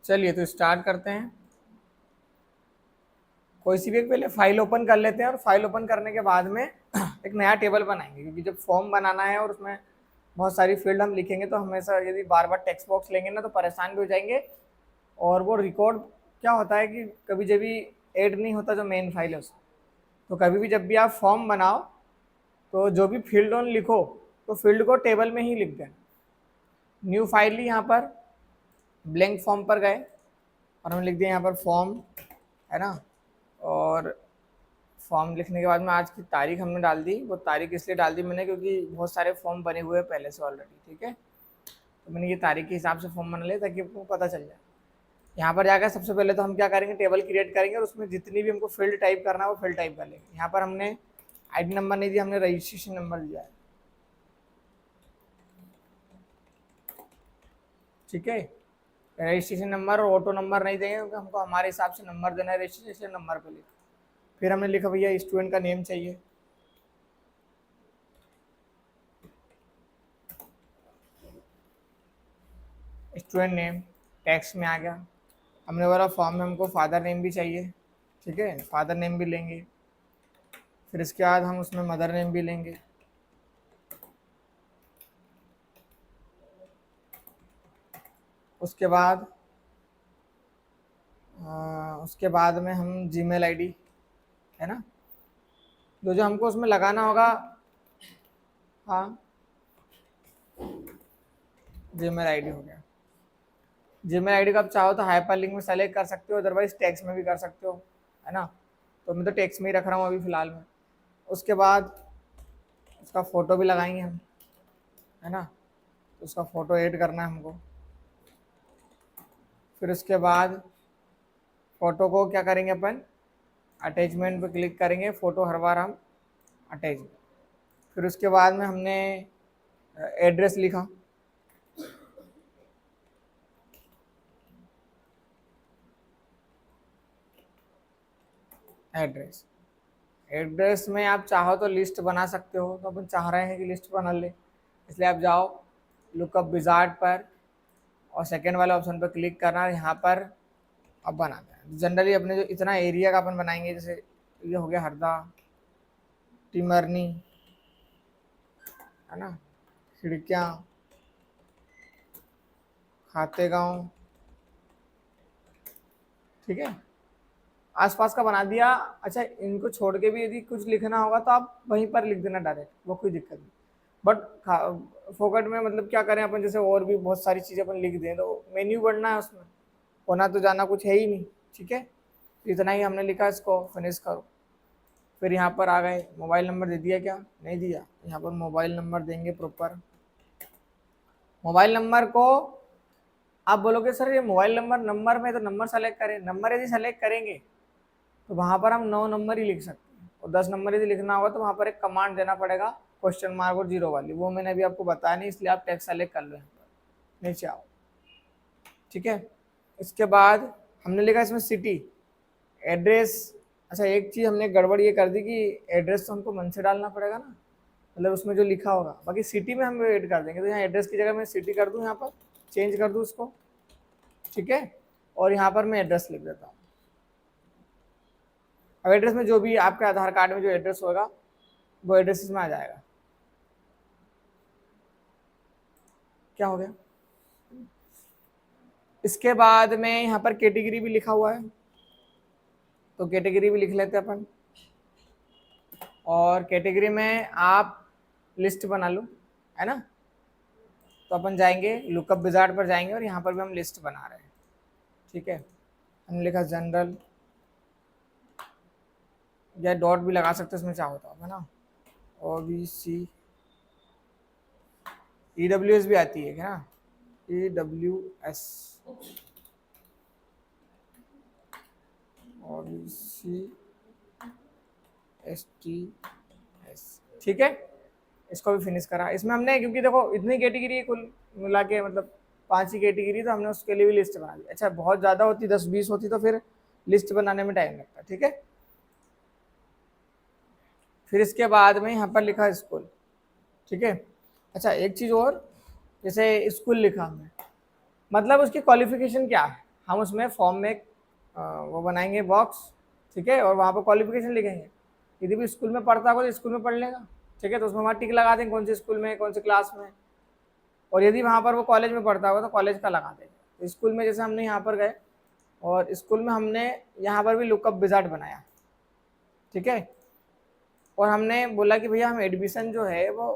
चलिए तो स्टार्ट करते हैं। कोई सी भी एक पहले फाइल ओपन कर लेते हैं और फाइल ओपन करने के बाद में एक नया टेबल बनाएंगे, क्योंकि जब फॉर्म बनाना है और उसमें बहुत सारी फील्ड हम लिखेंगे तो हमेशा यदि बार बार टेक्स्ट बॉक्स लेंगे ना तो परेशान भी हो जाएंगे। और वो रिकॉर्ड क्या होता है कि कभी जब भी ऐड नहीं होता जो मेन फाइल है उसमें, तो कभी भी जब भी आप फॉर्म बनाओ तो जो भी फील्ड ऑन लिखो तो फील्ड को टेबल में ही लिख देना। न्यू फाइल ली, यहाँ पर ब्लैंक फॉर्म पर गए और हम लिख दिए यहाँ पर फॉर्म, है ना। और फॉर्म लिखने के बाद में आज की तारीख हमने डाल दी। वो तारीख इसलिए डाल दी मैंने क्योंकि बहुत सारे फॉर्म बने हुए हैं पहले से ऑलरेडी, ठीक है। तो मैंने ये तारीख के हिसाब से फॉर्म बना लिया ताकि आपको पता चल जाए। यहाँ पर जाकर सबसे पहले तो हम क्या करेंगे, टेबल क्रिएट करेंगे और उसमें जितनी भी हमको फील्ड टाइप करना है वो फील्ड टाइप कर लेंगे। यहाँ पर हमने आईडी नंबर नहीं दिया, हमने रजिस्ट्रेशन नंबर दिया है, ठीक है। रजिस्ट्रेशन नंबर और ऑटो नंबर नहीं देंगे क्योंकि हमको हमारे हिसाब से नंबर देना है रजिस्ट्रेशन नंबर पे लिखा। फिर हमने लिखा भैया स्टूडेंट का नेम चाहिए, स्टूडेंट नेम टेक्स्ट में आ गया। हमने बोला फॉर्म में हमको फादर नेम भी चाहिए, ठीक है, फादर नेम भी लेंगे। फिर इसके बाद हम उसमें मदर नेम भी लेंगे। उसके बाद में हम जीमेल आईडी, है ना, जो जो हमको उसमें लगाना होगा। हाँ, जीमेल आईडी हो गया। जीमेल आईडी का आप चाहो तो हाइपर लिंक में सेलेक्ट कर सकते हो, अदरवाइज टेक्स्ट में भी कर सकते हो, है ना। तो मैं तो टेक्स्ट में ही रख रहा हूँ अभी फ़िलहाल में। उसके बाद उसका फ़ोटो भी लगाएंगे हम, है ना, तो उसका फ़ोटो ऐड करना है हमको। फिर उसके बाद फ़ोटो को क्या करेंगे अपन, अटैचमेंट पे क्लिक करेंगे, फ़ोटो हर बार हम अटैच। फिर उसके बाद में हमने एड्रेस लिखा, एड्रेस। एड्रेस में आप चाहो तो लिस्ट बना सकते हो, तो अपन चाह रहे हैं कि लिस्ट बना ले, इसलिए आप जाओ लुकअप विजार्ड पर और सेकेंड वाले ऑप्शन पर क्लिक करना। यहाँ पर अब बनाना है जनरली अपने जो इतना एरिया का अपन बनाएंगे, जैसे ये हो गया हरदा, टिमरनी, है ना, खिड़कियाँ, खातेगांव, ठीक है, आसपास का बना दिया। अच्छा, इनको छोड़ के भी यदि कुछ लिखना होगा तो आप वहीं पर लिख देना डायरेक्ट, वो कोई दिक्कत नहीं। बट फोकट में मतलब क्या करें अपन, जैसे और भी बहुत सारी चीज़ें अपन लिख दें तो मेन्यू बढ़ना है उसमें, होना तो जाना कुछ है ही नहीं, ठीक है। इतना ही हमने लिखा, इसको फिनिश करो। फिर यहाँ पर आ गए, मोबाइल नंबर दे दिया क्या, नहीं दिया, यहाँ पर मोबाइल नंबर देंगे प्रॉपर। मोबाइल नंबर को आप बोलोगे सर ये मोबाइल नंबर में तो नंबर सेलेक्ट करें, नंबर यदि सेलेक्ट करेंगे तो वहाँ पर हम 9 नंबर ही लिख सकते हैं, और 10 नंबर यदि लिखना होगा तो वहाँ पर एक कमांड देना पड़ेगा क्वेश्चन मार्क और 0 वाली, वो मैंने अभी आपको बताया नहीं, इसलिए आप टेक्स्ट सेलेक्ट कर लो यहाँ पर, नीचे आओ, ठीक है। इसके बाद हमने लिखा इसमें सिटी, एड्रेस। अच्छा, एक चीज़ हमने गड़बड़ ये कर दी कि एड्रेस तो हमको मन से डालना पड़ेगा ना, मतलब उसमें जो लिखा होगा, बाकी सिटी में हम ऐड कर देंगे। तो यहाँ एड्रेस की जगह मैं सिटी कर दूँ, यहाँ पर चेंज कर दूँ उसको, ठीक है, और यहाँ पर मैं एड्रेस लिख देता हूँ। अब एड्रेस में जो भी आपके आधार कार्ड में जो एड्रेस होगा वो एड्रेस इसमें आ जाएगा। क्या हो गया, इसके बाद में यहाँ पर कैटेगरी भी लिखा हुआ है, तो कैटेगरी भी लिख लेते हैं अपन। और कैटेगरी में आप लिस्ट बना लो, है ना। तो अपन जाएंगे लुकअप विजार्ड पर जाएंगे और यहाँ पर भी हम लिस्ट बना रहे हैं, ठीक है। हमने लिखा जनरल, या डॉट भी लगा सकते हैं इसमें चाहो तो, है ना। OBC, EWS भी आती है ना, EWS, OBC STS, ठीक है। इसको भी फिनिश करा। इसमें हमने, क्योंकि देखो इतनी कैटेगरी कुल मिला के मतलब 5 ही कैटेगरी, तो हमने उसके लिए भी लिस्ट बना दी। अच्छा, बहुत ज़्यादा होती 10-20 होती तो फिर लिस्ट बनाने में टाइम लगता, ठीक है। फिर इसके बाद में यहाँ पर लिखा स्कूल, ठीक है। अच्छा, एक चीज़ और, जैसे स्कूल लिखा हमने, मतलब उसकी क्वालिफिकेशन क्या है, हम उसमें फॉर्म में वो बनाएंगे बॉक्स, ठीक है, और वहाँ पर क्वालिफिकेशन लिखेंगे। यदि भी स्कूल में पढ़ता होगा तो स्कूल में पढ़ लेगा, ठीक है, तो उसमें वहाँ टिक लगा देंगे कौन से स्कूल में, कौन से क्लास में। और यदि वहाँ पर वो कॉलेज में पढ़ता होगा तो कॉलेज का लगा देंगे। तो स्कूल में जैसे हमने यहाँ पर गए और स्कूल में हमने यहाँ पर भी लुकअप विजार्ड बनाया, ठीक है, और हमने बोला कि भैया हम एडमिशन जो है वो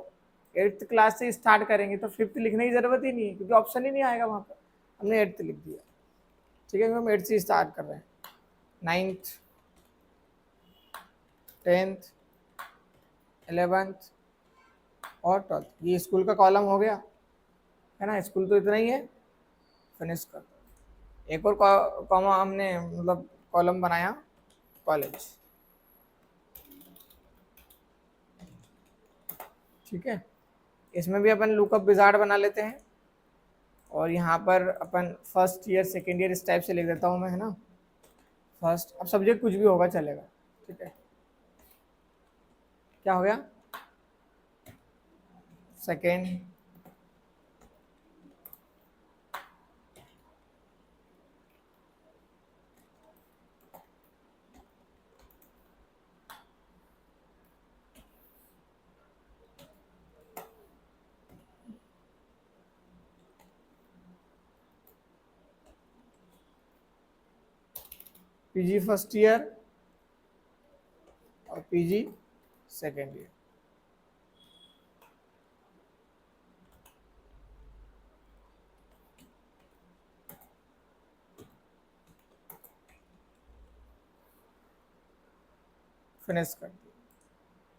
8th क्लास से स्टार्ट करेंगे, तो 5th लिखने की ज़रूरत ही नहीं है क्योंकि ऑप्शन ही नहीं आएगा वहाँ पर। हमने 8th लिख दिया, ठीक है, हम 8th से स्टार्ट कर रहे हैं, 9th 10th 11th और 12th, ये स्कूल का कॉलम हो गया, है ना, स्कूल तो इतना ही है, फिनिश कर दो। एक और कॉमा हमने मतलब कॉलम बनाया कॉलेज, ठीक है, इसमें भी अपन लुकअप विजार्ड बना लेते हैं। और यहाँ पर अपन फर्स्ट ईयर सेकेंड ईयर इस टाइप से लिख देता हूँ मैं, है ना, फर्स्ट, अब सब्जेक्ट कुछ भी होगा चलेगा, ठीक है, क्या हो गया, सेकेंड, पीजी फर्स्ट ईयर और पीजी सेकेंड ईयर। फिनिश कर दिया।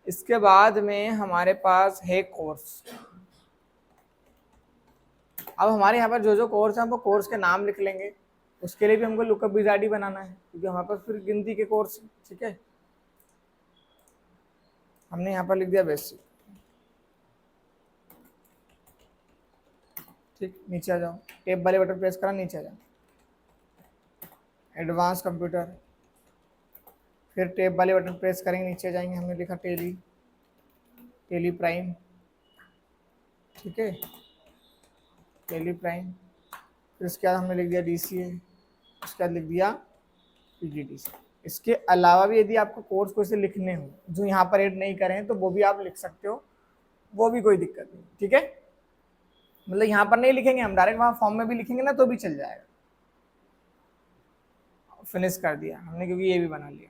इसके बाद में हमारे पास है कोर्स। अब हमारे यहाँ पर जो जो कोर्स है हम वो कोर्स के नाम लिख लेंगे, उसके लिए भी हमको लुकअप विजार्ड ही बनाना है क्योंकि हमारे पास फिर गिनती के कोर्स, ठीक है, हमने यहाँ पर लिख दिया बेसिक, ठीक, नीचे आ जाओ, टेप वाले बटन प्रेस करा, नीचे आ जाओ, एडवांस कंप्यूटर, फिर टेप वाले बटन प्रेस करेंगे, नीचे जाएंगे, हमने लिखा टेली, टेली प्राइम, ठीक है, टेली प्राइम, फिर उसके बाद हमने लिख दिया DCA, उसके बाद लिख दिया PGDC। इसके अलावा भी यदि आपको कोर्स को से लिखने हो जो यहाँ पर ऐड नहीं करें तो वो भी आप लिख सकते हो, वो भी कोई दिक्कत नहीं, ठीक है, मतलब यहाँ पर नहीं लिखेंगे हम, डायरेक्ट वहाँ फॉर्म में भी लिखेंगे ना तो भी चल जाएगा। फिनिश कर दिया हमने क्योंकि ये भी बना लिया।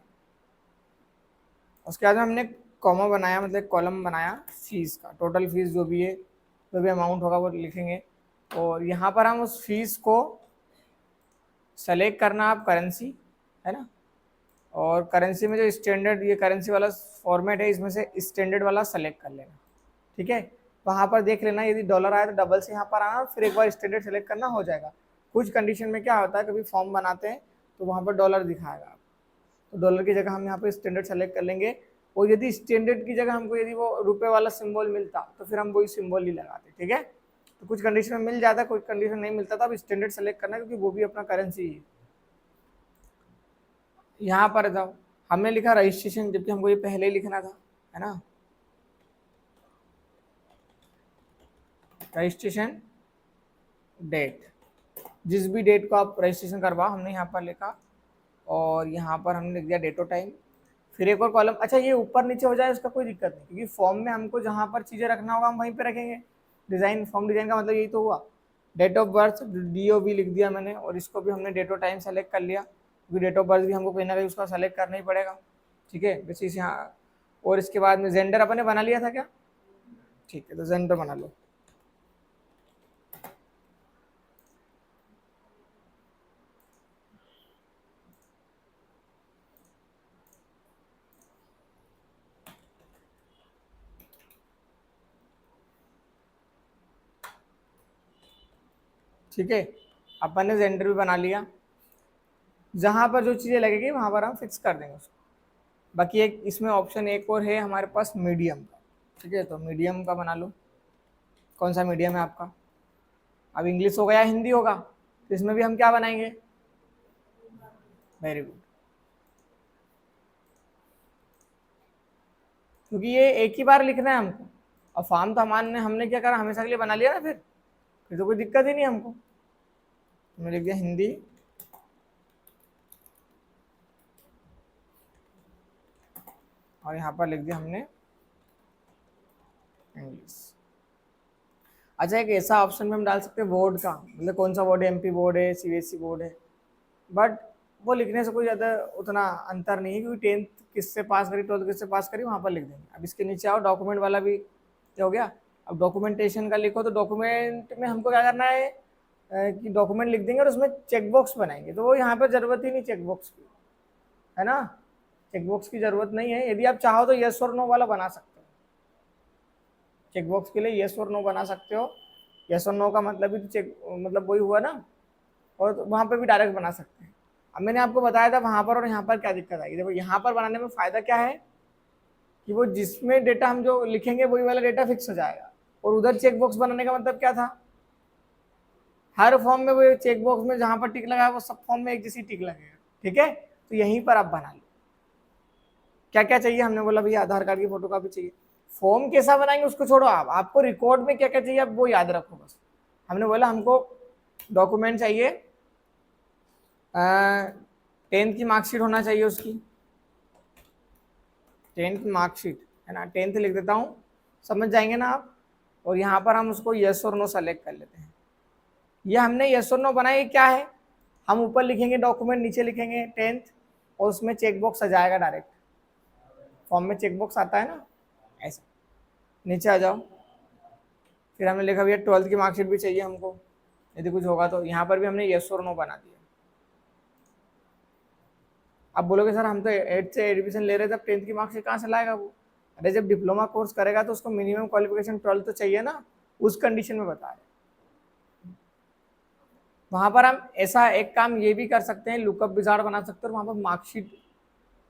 उसके बाद हमने कॉमा बनाया, मतलब कॉलम बनाया फीस का, टोटल फीस जो भी है, जो भी अमाउंट होगा वो लिखेंगे। और यहाँ पर हम उस फीस को सेलेक्ट करना, आप करेंसी, है ना, और करेंसी में जो स्टैंडर्ड ये करेंसी वाला फॉर्मेट है इसमें से स्टैंडर्ड वाला सेलेक्ट कर लेना, ठीक है, वहाँ पर देख लेना यदि डॉलर आया तो डबल से यहाँ पर आना, फिर एक बार स्टैंडर्ड सेलेक्ट करना, हो जाएगा। कुछ कंडीशन में क्या होता है, कभी फॉर्म बनाते हैं तो वहाँ पर डॉलर दिखाएगा, तो डॉलर की जगह हम यहाँ पर स्टैंडर्ड सेलेक्ट कर लेंगे। और यदि स्टैंडर्ड की जगह हमको यदि वो रुपए वाला सिंबल मिलता तो फिर हम वही सिंबल ही लगाते, ठीक है, तो कुछ कंडीशन में मिल जाता है, कुछ कंडीशन नहीं मिलता था, अब स्टैंडर्ड सेलेक्ट करना क्योंकि वो भी अपना करेंसी है। यहाँ पर जाओ, हमने लिखा रजिस्ट्रेशन जबकि हमको ये पहले ही लिखना था, है ना, रजिस्ट्रेशन डेट, जिस भी डेट को आप रजिस्ट्रेशन करवाओ हमने यहाँ पर लिखा, और यहाँ पर हमने लिख दिया डेट और टाइम। फिर एक और कॉलम, अच्छा ये ऊपर नीचे हो जाए उसका कोई दिक्कत नहीं क्योंकि फॉर्म में हमको जहाँ पर चीज़ें रखना होगा हम वहीं पे रखेंगे। डिज़ाइन, फॉर्म डिज़ाइन का मतलब यही तो हुआ। डेट ऑफ बर्थ DOB लिख दिया मैंने, और इसको भी हमने डेट और टाइम सेलेक्ट कर लिया क्योंकि डेट ऑफ बर्थ भी हमको कहीं ना कहीं उसका सेलेक्ट करना ही पड़ेगा, ठीक है, बेसिस यहाँ। और इसके बाद में जेंडर अपने बना लिया था क्या, ठीक है, तो जेंडर बना लो। ठीक है, अपन ने जेंडर भी बना लिया, जहाँ पर जो चीज़ें लगेगी वहाँ पर हम फिक्स कर देंगे उसको। बाकी एक इसमें ऑप्शन एक और है हमारे पास मीडियम का, ठीक है, तो मीडियम का बना लो। कौन सा मीडियम है आपका, अब इंग्लिश होगा या हिंदी होगा, तो इसमें भी हम क्या बनाएंगे, वेरी गुड, क्योंकि ये एक ही बार लिखना है हमको, और फॉर्म तो हमने क्या करा, हमेशा के लिए बना लिया ना, फिर तो कोई दिक्कत ही नहीं हमको। हमने लिख दिया हिंदी और यहाँ पर लिख दिया हमने इंग्लिश। अच्छा, एक ऐसा ऑप्शन भी हम डाल सकते हैं बोर्ड का, मतलब कौन सा बोर्ड है, एमपी बोर्ड है, सीबीएसई बोर्ड है, बट वो लिखने से कोई ज़्यादा उतना अंतर नहीं है, क्योंकि 10th किससे पास करी, 12th किससे पास करी, वहाँ पर लिख देंगे। अब इसके नीचे आओ, डॉक्यूमेंट वाला भी हो गया। अब डॉक्यूमेंटेशन का लिखो, तो डॉक्यूमेंट में हमको क्या करना है कि डॉक्यूमेंट लिख देंगे और उसमें चेकबॉक्स बनाएंगे, तो वो यहाँ पर ज़रूरत ही नहीं चेकबॉक्स की, है ना, चेकबॉक्स की ज़रूरत नहीं है। यदि आप चाहो तो येस और नो वाला बना सकते हो, चेकबॉक्स के लिए येस और नो बना सकते हो। येस और नो का मतलब भी तो चेक, मतलब वही हुआ ना, और तो वहाँ पे भी डायरेक्ट बना सकते हैं। अब मैंने आपको बताया था वहाँ पर और यहाँ पर क्या दिक्कत आएगी। देखो यहाँ पर बनाने में फ़ायदा क्या है कि वो जिसमें डेटा हम जो लिखेंगे वही वाला डेटा फिक्स हो जाएगा, और उधर चेकबॉक्स बनाने का मतलब क्या था, हर फॉर्म में वो चेकबॉक्स में जहाँ पर टिक लगा है वो सब फॉर्म में एक जैसी टिक लगेगा। ठीक है, तो यहीं पर आप बना लो। क्या क्या चाहिए, हमने बोला भैया आधार कार्ड की फोटोकॉपी चाहिए। फॉर्म कैसा बनाएंगे उसको छोड़ो, आप आपको रिकॉर्ड में क्या क्या चाहिए आप वो याद रखो बस। हमने बोला हमको डॉक्यूमेंट चाहिए, 10th की मार्कशीट होना चाहिए उसकी, 10th मार्कशीट है ना, 10th लिख देता हूँ, समझ जाएंगे ना आप। और यहाँ पर हम उसको येस और नो सेलेक्ट कर लेते हैं। ये हमने येस और नो बनाया, क्या है, हम ऊपर लिखेंगे डॉक्यूमेंट, नीचे लिखेंगे 10th, और उसमें चेकबॉक्स आ जाएगा डायरेक्ट, फॉर्म में चेकबॉक्स आता है ना ऐसा। नीचे आ जाओ, फिर हमने लिखा भैया 12th की मार्कशीट भी चाहिए हमको, यदि कुछ होगा तो यहाँ पर भी हमने येस और नो बना दिया। अब बोलोगे सर हम तो 8th से एडमिशन ले रहे थे, 10th की मार्कशीट कहाँ से लाएगा वो। अरे जब डिप्लोमा कोर्स करेगा तो उसको मिनिमम क्वालिफिकेशन 12th तो चाहिए ना, उस कंडीशन में बता रहे। वहाँ पर हम ऐसा एक काम ये भी कर सकते हैं, लुकअप विजार्ड बना सकते हैं, और वहाँ पर मार्कशीट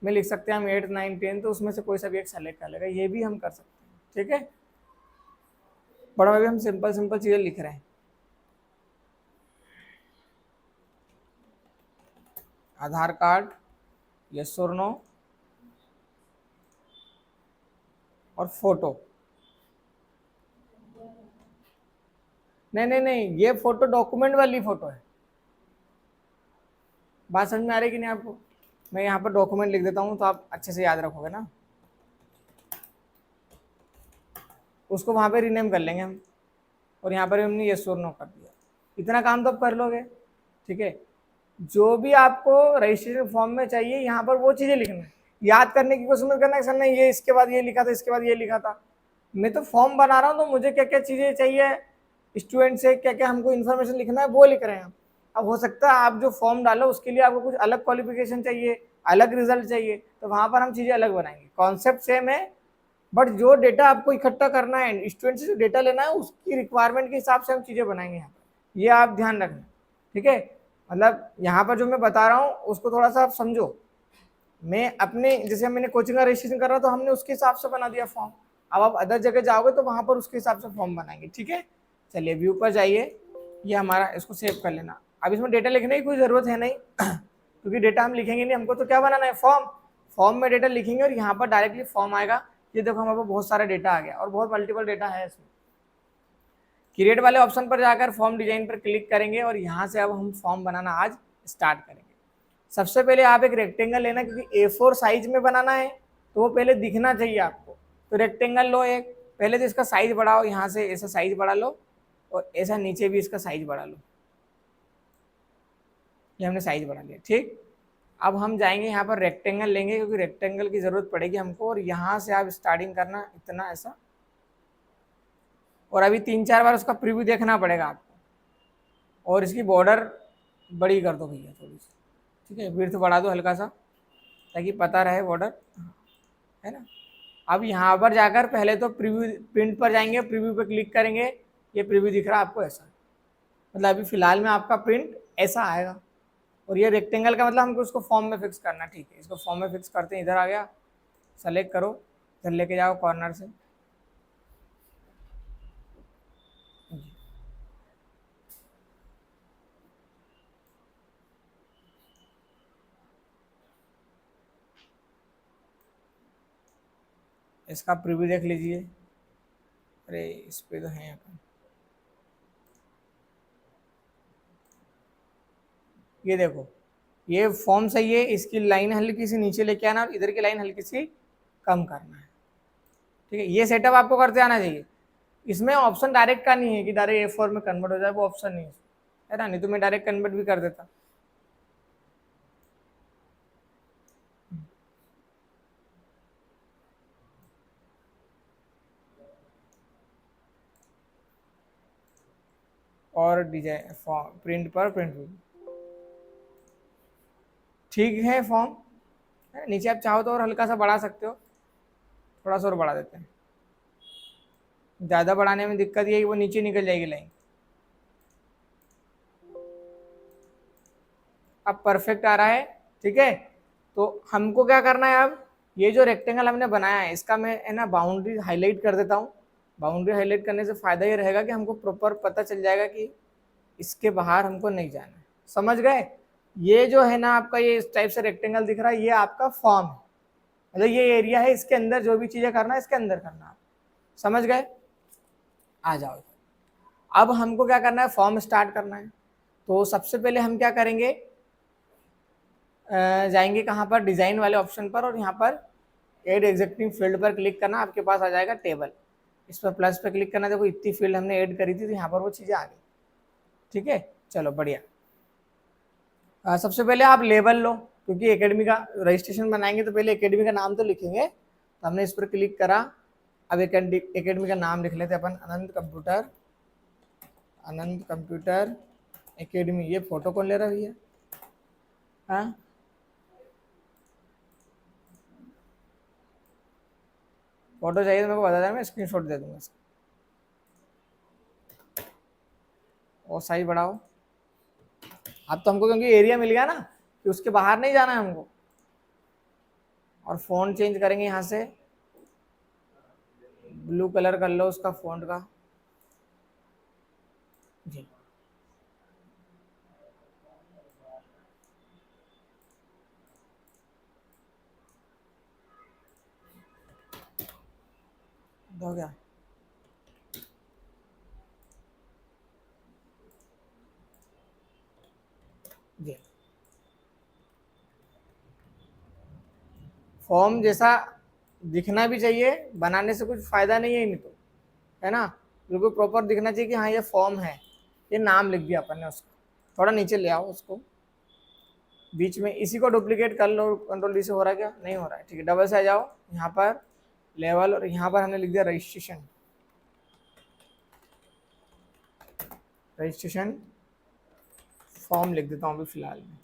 में लिख सकते हैं हम 8, 9, 10, तो उसमें से कोई सा भी एक सेलेक्ट कर लेगा, ये भी हम कर सकते हैं। ठीक है, बड़ा अभी हम सिंपल सिंपल चीज़ें लिख रहे हैं। आधार कार्ड, यस और नो, और फोटो। नहीं नहीं नहीं, ये फोटो डॉक्यूमेंट वाली फोटो है। बात समझ में आ रही कि नहीं आपको। मैं यहाँ पर डॉक्यूमेंट लिख देता हूँ तो आप अच्छे से याद रखोगे ना, उसको वहाँ पे रीनेम कर लेंगे हम, और यहाँ पर हमने यस और नो कर दिया। इतना काम तो आप कर लोगे। ठीक है, जो भी आपको रजिस्ट्रेशन फॉर्म में चाहिए यहाँ पर वो चीज़ें लिखना है, याद करने की कोशिश मत करना है सर नहीं ये इसके बाद ये लिखा था, इसके बाद ये लिखा था। मैं तो फॉर्म बना रहा हूँ, तो मुझे क्या क्या चीज़ें चाहिए, स्टूडेंट से क्या क्या हमको इन्फॉर्मेशन लिखना है वो लिख रहे हैं हम। अब हो सकता है आप जो फॉर्म डालो उसके लिए आपको कुछ अलग क्वालिफिकेशन चाहिए, अलग रिजल्ट चाहिए, तो वहाँ पर हम चीज़ें अलग बनाएंगे। कॉन्सेप्ट सेम है, बट जो डेटा आपको इकट्ठा करना है, स्टूडेंट से जो डेटा लेना है, उसकी रिक्वायरमेंट के हिसाब से हम चीज़ें बनाएंगे यहाँ पर, ये आप ध्यान रखना। ठीक है, मतलब यहाँ पर जो मैं बता रहा हूँ उसको थोड़ा सा आप समझो। मैं अपने जैसे मैंने कोचिंग का रजिस्ट्रेशन कर रहा, तो हमने उसके हिसाब से बना दिया फॉर्म। अब आप अदर जगह जाओगे तो वहाँ पर उसके हिसाब से फॉर्म बनाएंगे। ठीक है, चलिए व्यू पर जाइए, ये हमारा, इसको सेव कर लेना। अब इसमें डेटा लिखने की कोई ज़रूरत है नहीं क्योंकि डेटा हम लिखेंगे नहीं, हमको तो क्या बनाना है, फॉर्म। फॉर्म में डेटा लिखेंगे और यहाँ पर डायरेक्टली फॉर्म आएगा। ये देखो हमारे पास बहुत सारा डेटा आ गया, और बहुत मल्टीपल डेटा है इसमें। क्रिएट वाले ऑप्शन पर जाकर फॉर्म डिजाइन पर क्लिक करेंगे, और यहाँ से अब हम फॉर्म बनाना आज स्टार्ट करेंगे। सबसे पहले आप एक रेक्टेंगल लेना, क्योंकि A4 साइज में बनाना है तो वो पहले दिखना चाहिए आपको। तो रेक्टेंगल लो एक, पहले तो इसका साइज बढ़ाओ, यहाँ से ऐसा साइज बढ़ा लो, और ऐसा नीचे भी इसका साइज बढ़ा लो। ये हमने साइज बढ़ा लिया। ठीक, अब हम जाएंगे यहाँ पर रेक्टेंगल लेंगे, क्योंकि रेक्टेंगल की जरूरत पड़ेगी हमको, और यहाँ से आप स्टार्टिंग करना इतना ऐसा, और अभी 3-4 बार उसका प्रीव्यू देखना पड़ेगा आपको। और इसकी बॉर्डर बड़ी कर दो भैया थोड़ी सी, ठीक है, विड्थ बढ़ा दो हल्का सा, ताकि पता रहे बॉर्डर, है ना। अब यहाँ पर जाकर पहले तो प्रीव्यू प्रिंट पर जाएंगे, प्रीव्यू पर क्लिक करेंगे, ये प्रीव्यू दिख रहा है आपको ऐसा, मतलब अभी फिलहाल में आपका प्रिंट ऐसा आएगा। और ये रेक्टेंगल का मतलब हमको उसको फॉर्म में फिक्स करना। ठीक है, इसको फॉर्म में फिक्स करते हैं, इधर आ गया, सेलेक्ट करो, इधर लेके जाओ कॉर्नर से, इसका प्रीव्यू देख लीजिए। अरे इस पे तो है अपन, ये देखो, ये फॉर्म सही है, इसकी लाइन हल्की सी नीचे लेके आना, और इधर की लाइन हल्की सी कम करना है। ठीक है, ये सेटअप आपको करते आना चाहिए। इसमें ऑप्शन डायरेक्ट का नहीं है कि डायरेक्ट A4 में कन्वर्ट हो जाए, वो ऑप्शन नहीं है ना, नहीं तो मैं डायरेक्ट कन्वर्ट भी कर देता। और डिजाइन फॉर्म प्रिंट पर प्रिंट ठीक है फॉर्म। नीचे आप चाहो तो और हल्का सा बढ़ा सकते हो, थोड़ा सा और बढ़ा देते हैं। ज़्यादा बढ़ाने में दिक्कत ये है कि वो नीचे निकल जाएगी लाइन। अब परफेक्ट आ रहा है। ठीक है, तो हमको क्या करना है अब, ये जो रेक्टेंगल हमने बनाया है इसका मैं है ना बाउंड्री हाईलाइट कर देता हूँ। बाउंड्री हाईलाइट करने से फायदा ये रहेगा कि हमको प्रॉपर पता चल जाएगा कि इसके बाहर हमको नहीं जाना है। समझ गए? ये जो है ना आपका ये इस टाइप से रेक्टेंगल दिख रहा है, ये आपका फॉर्म है, मतलब ये एरिया है, इसके अंदर जो भी चीजें करना है इसके अंदर करना है। समझ गए? आ जाओ। अब हमको क्या करना है, फॉर्म स्टार्ट करना है। तो सबसे पहले हम क्या करेंगे, जाएंगे कहाँ पर, डिजाइन वाले ऑप्शन पर, और यहाँ पर एड एग्जिस्टिंग फील्ड पर क्लिक करना, आपके पास आ जाएगा टेबल। इस पर प्लस पर क्लिक करना, देखो इतनी फील्ड हमने ऐड करी थी तो यहाँ पर वो चीज़ें आ गई। ठीक है, चलो बढ़िया। सबसे पहले आप लेबल लो, क्योंकि एकेडमी का रजिस्ट्रेशन बनाएंगे तो पहले एकेडमी का नाम तो लिखेंगे। तो हमने इस पर क्लिक करा। अब एकेडमी का नाम लिख लेते अपन, अनंत कंप्यूटर एकेडमी। ये फोटो कौन ले रहा है भैया? हाँ, फोटो चाहिए तो मेरे को बता देना, मैं स्क्रीनशॉट दे दूंगा इसका। और साइज बढ़ाओ। अब तो हमको क्योंकि एरिया मिल गया ना कि उसके बाहर नहीं जाना है हमको। और फ़ॉन्ट चेंज करेंगे यहाँ से, ब्लू कलर कर लो उसका फ़ॉन्ट का जी। हो गया। जी, फॉर्म जैसा दिखना भी चाहिए, बनाने से कुछ फ़ायदा नहीं है, नहीं तो है ना, बिल्कुल प्रॉपर दिखना चाहिए कि हाँ ये फॉर्म है। ये नाम लिख दिया अपन ने उसका, थोड़ा नीचे ले आओ उसको, बीच में इसी को डुप्लीकेट कर लो, कंट्रोल डी से। हो रहा है क्या? नहीं हो रहा है, ठीक है। डबल से आ जाओ यहाँ पर लेवल, और यहाँ पर हमने लिख दिया रजिस्ट्रेशन। रजिस्ट्रेशन फॉर्म लिख देता हूँ अभी फिलहाल में।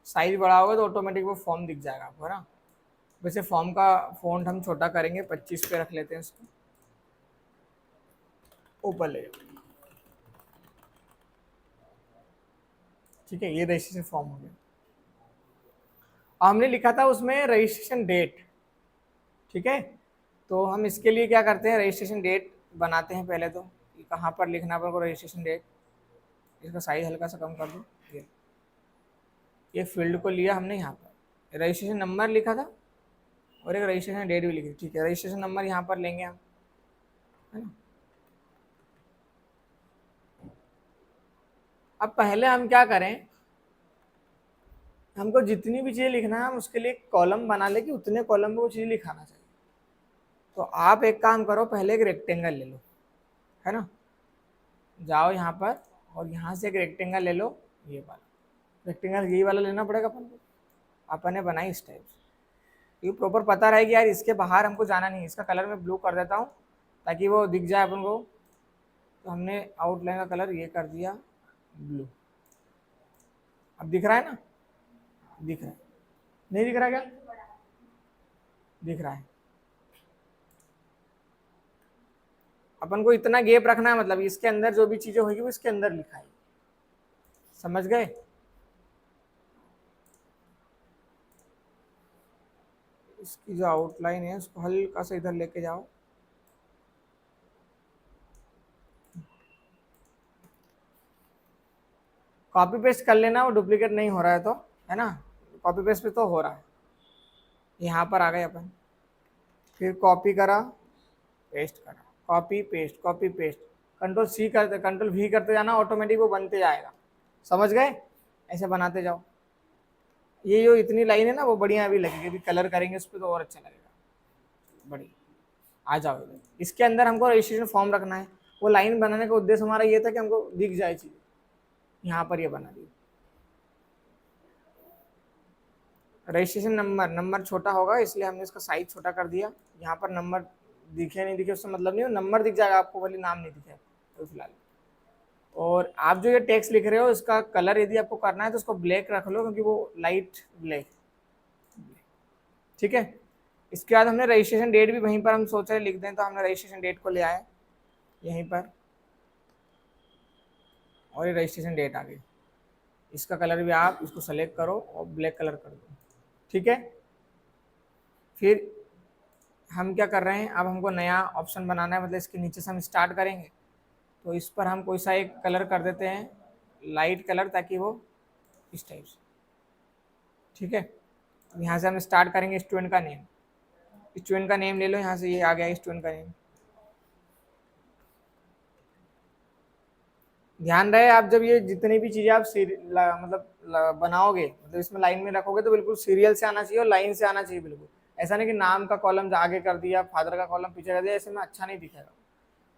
साइज बढ़ाओगे तो ऑटोमेटिक वो फॉर्म दिख जाएगा आपको, है ना। वैसे फॉर्म का फॉन्ट हम छोटा करेंगे, 25 पे रख लेते हैं इसको, ऊपर ले जाओ। ठीक है, ये रजिस्ट्रेशन फॉर्म हो गया। हमने लिखा था उसमें रजिस्ट्रेशन डेट। ठीक है, तो हम इसके लिए क्या करते हैं, रजिस्ट्रेशन डेट बनाते हैं पहले तो। कहाँ पर लिखना पड़ेगा रजिस्ट्रेशन डेट, इसका साइज हल्का सा कम कर दो। ये फील्ड को लिया हमने, यहाँ पर रजिस्ट्रेशन नंबर लिखा था और एक रजिस्ट्रेशन डेट भी लिखी। ठीक है, रजिस्ट्रेशन नंबर यहाँ पर लेंगे हम, है ना। अब पहले हम क्या करें, हमको जितनी भी चीज़ें लिखना है हम उसके लिए एक कॉलम बना ले कि उतने कॉलम में वो चीज़ लिखाना चाहिए। तो आप एक काम करो, पहले एक रेक्टेंगल ले लो, है ना। जाओ यहाँ पर और यहाँ से एक रेक्टेंगल ले लो, ये वाला रेक्टेंगल, यही वाला लेना पड़ेगा अपन को। अपन ने बनाई इस टाइप से, ये प्रॉपर पता रहे कि यार इसके बाहर हमको जाना नहीं है। इसका कलर मैं ब्लू कर देता हूँ ताकि वो दिख जाए अपन को। तो हमने आउटलाइन का कलर ये कर दिया ब्लू। अब दिख रहा है ना, दिख रहा है, नहीं दिख रहा क्या? दिख रहा है। अपन को इतना गैप रखना है, मतलब इसके अंदर जो भी चीजें होगी वो इसके अंदर लिखाई। समझ गए? इसकी जो आउटलाइन है उसको हल्का सा इधर लेके जाओ। कॉपी पेस्ट कर लेना, वो डुप्लीकेट नहीं हो रहा है तो, है ना, कॉपी पेस्ट पे तो हो रहा है। यहाँ पर आ गए अपन, फिर कॉपी करा, पेस्ट करा, copy paste, copy paste, control C करते, कंट्रोल वी करते जाना, ऑटोमेटिक वो बनते जाएगा। समझ गए? ऐसे बनाते जाओ। ये जो इतनी लाइन है ना वो बढ़िया अभी लगेगी, अभी कलर करेंगे उस पर तो और अच्छा लगेगा। बढ़िया, आ जाओ इधर। इसके अंदर हमको रजिस्ट्रेशन फॉर्म रखना है। वो लाइन बनाने का उद्देश्य हमारा ये था कि हमको दिख जाए चीज। यहाँ पर ये बना दी रजिस्ट्रेशन नंबर, नंबर छोटा होगा इसलिए हमने इसका साइज छोटा कर दिया। यहाँ पर नंबर दिखे नहीं दिखे उससे मतलब नहीं हो, नंबर दिख जाएगा आपको, भले नाम नहीं दिखे तो फिलहाल। और आप जो ये टेक्स्ट लिख रहे हो इसका कलर यदि आपको करना है तो उसको ब्लैक रख लो, क्योंकि वो लाइट ब्लैक, ठीक है। इसके बाद हमने रजिस्ट्रेशन डेट भी वहीं पर हम सोच रहे लिख दें, तो हमने रजिस्ट्रेशन डेट को ले आए यहीं पर, और ये रजिस्ट्रेशन डेट आ गई। इसका कलर भी आप इसको सेलेक्ट करो और ब्लैक कलर कर दो, ठीक है। फिर हम क्या कर रहे हैं, अब हमको नया ऑप्शन बनाना है, मतलब इसके नीचे से हम स्टार्ट करेंगे। तो इस पर हम कोई सा एक कलर कर देते हैं, लाइट कलर, ताकि वो इस टाइप से, ठीक है। अब यहाँ से हम स्टार्ट करेंगे स्टूडेंट का नेम। स्टूडेंट का नेम ले लो, यहाँ से ये आ गया स्टूडेंट का नेम। ध्यान रहे आप जब ये जितनी भी चीजें आप मतलब बनाओगे, मतलब इसमें लाइन में रखोगे तो बिल्कुल सीरियल से आना चाहिए और लाइन से आना चाहिए बिल्कुल। ऐसा नहीं कि नाम का कॉलम आगे कर दिया, फादर का कॉलम पीछे कर दिया, ऐसे में अच्छा नहीं दिखेगा।